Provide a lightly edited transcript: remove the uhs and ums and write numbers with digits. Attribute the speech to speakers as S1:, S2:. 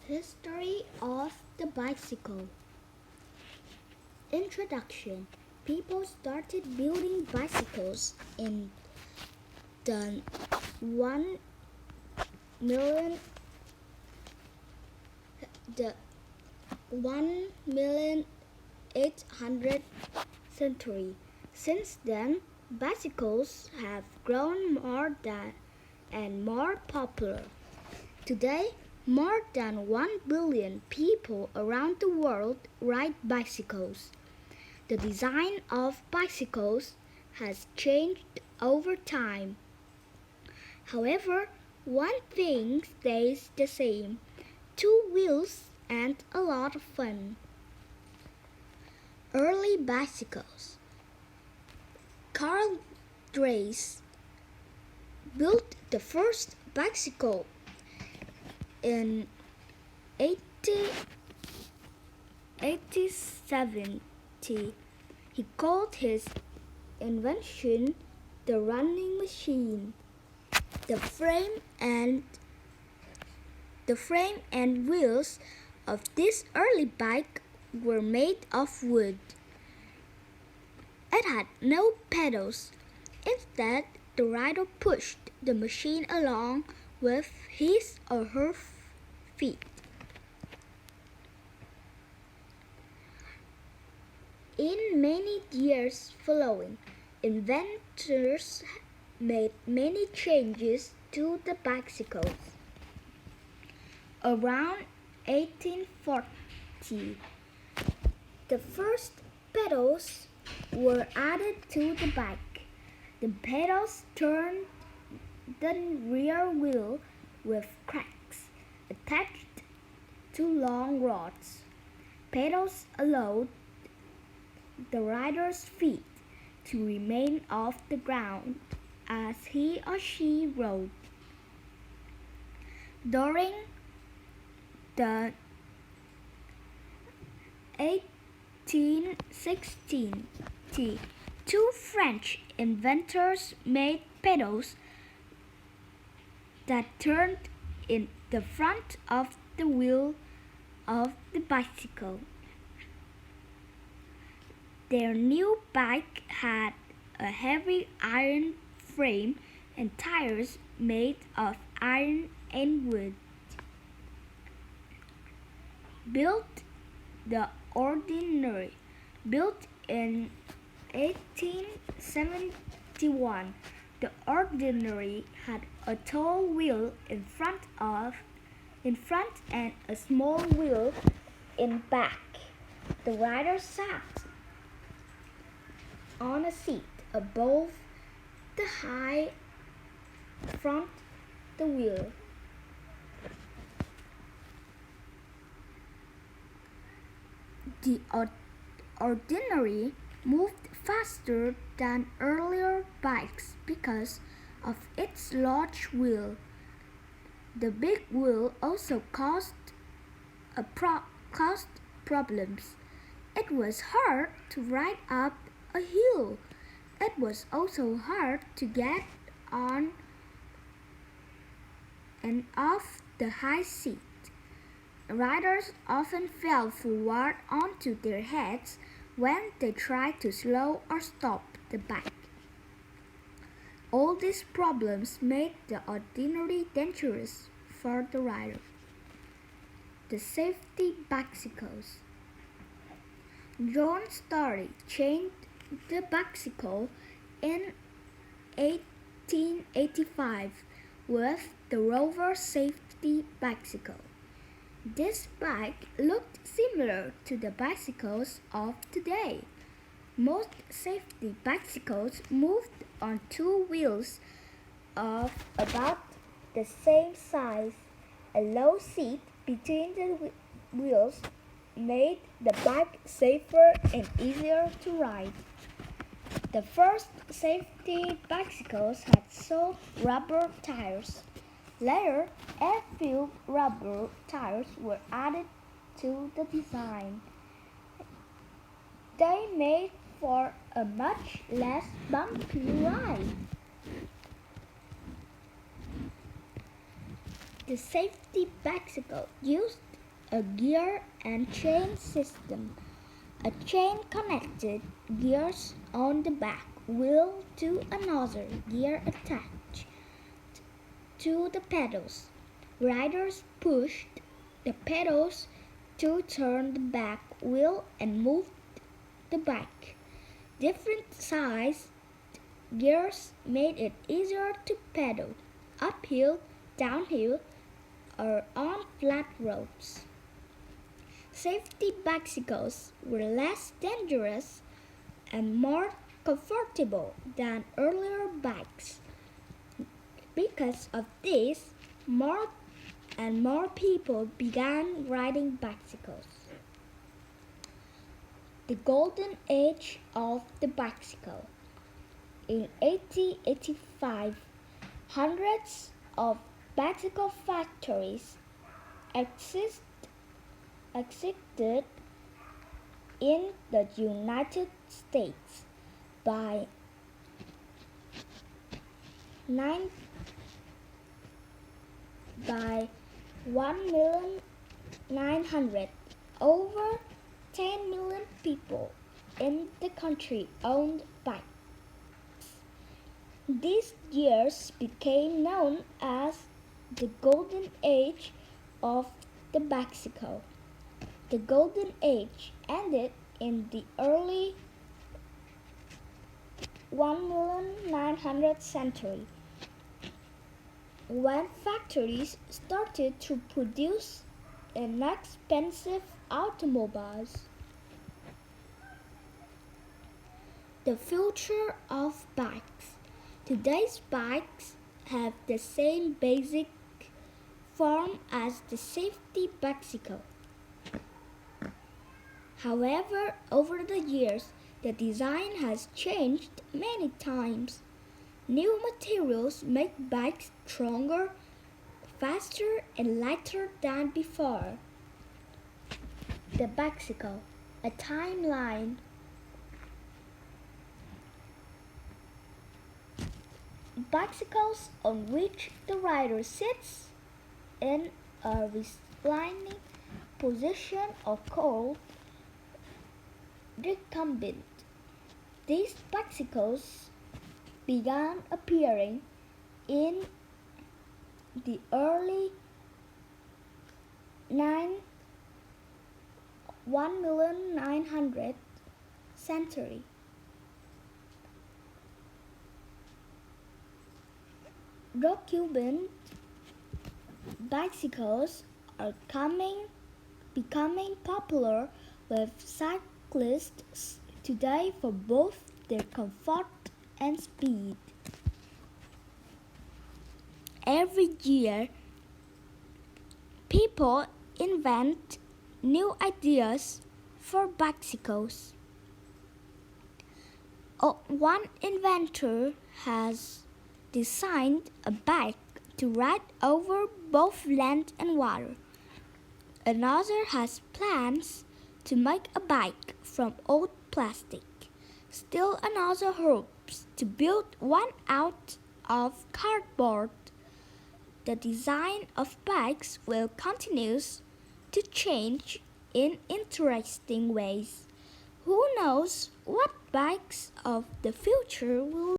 S1: History of the bicycle. Introduction. People started building bicycles in the 1 million the 1,800 century. Since then, bicycles have grown and more popular. Today, more than 1 billion people around the world ride bicycles. The design of bicycles has changed over time. However, one thing stays the same: 2 wheels and a lot of fun. Early bicycles. Carl Dreis built the first bicycle in 1870. He called his invention the running machine. The frame and wheels of this early bike were made of wood. It had no pedals. Instead, the rider pushed the machine along with his or her feet. In many years following, inventors made many changes to the bicycles. Around 1840, the first pedals were added to the bike. The pedals turned the rear wheel with cracks attached to long rods. Pedals allowed the rider's feet to remain off the ground as he or she rode. During the 1860s, two French inventors made pedals that turned in the front of the wheel of the bicycle. Their new bike had a heavy iron frame and tires made of iron and wood. Built in 1871, the Ordinary had a tall wheel in front and a small wheel in back. The rider sat on a seat above the high front the wheel. The Ordinary moved faster than earlier bikes because of its large wheel. The big wheel also caused problems. It was hard to ride up a hill. It was also hard to get on and off the high seat. Riders often fell forward onto their heads when they tried to slow or stop the bike. All these problems made the Ordinary dangerous for the rider. The safety bicycles. John Story changed the bicycle in 1885 with the Rover safety bicycle. This bike looked similar to the bicycles of today. Most safety bicycles moved on 2 wheels of about the same size. A low seat between the wheels made the bike safer and easier to ride. The first safety bicycles had soft rubber tires. Later, air-filled rubber tires were added to the design. They made for a much less bumpy ride. The safety bicycle used a gear and chain system. A chain connected gears on the back wheel to another gear attached to the pedals. Riders pushed the pedals to turn the back wheel and move the bike. Different size gears made it easier to pedal uphill, downhill, or on flat roads. Safety bicycles were less dangerous and more comfortable than earlier bikes. Because of this, more and more people began riding bicycles. The golden age of the bicycle. In 1885, hundreds of bicycle factories existed in the United States. By 1,900,000, over 10 million people in the country owned bikes. These years became known as the Golden Age of the bicycle. The Golden Age ended in the early 1,900th century, when factories started to produce inexpensive automobiles. The future of bikes. Today's bikes have the same basic form as the safety bicycle. However, over the years, the design has changed many times. New materials make bikes stronger, faster, and lighter than before. The bicycle, a timeline. Bicycles on which the rider sits in a reclining position are called recumbent. These bicycles began appearing in the early 1,900th century. Recumbent bicycles are becoming popular with cyclists today for both their comfort and speed. Every year, people invent new ideas for bicycles. One inventor has designed a bike to ride over both land and water. Another has plans to make a bike from old plastic. Still another hopes to build one out of cardboard. The design of bikes will continue to change in interesting ways. Who knows what bikes of the future will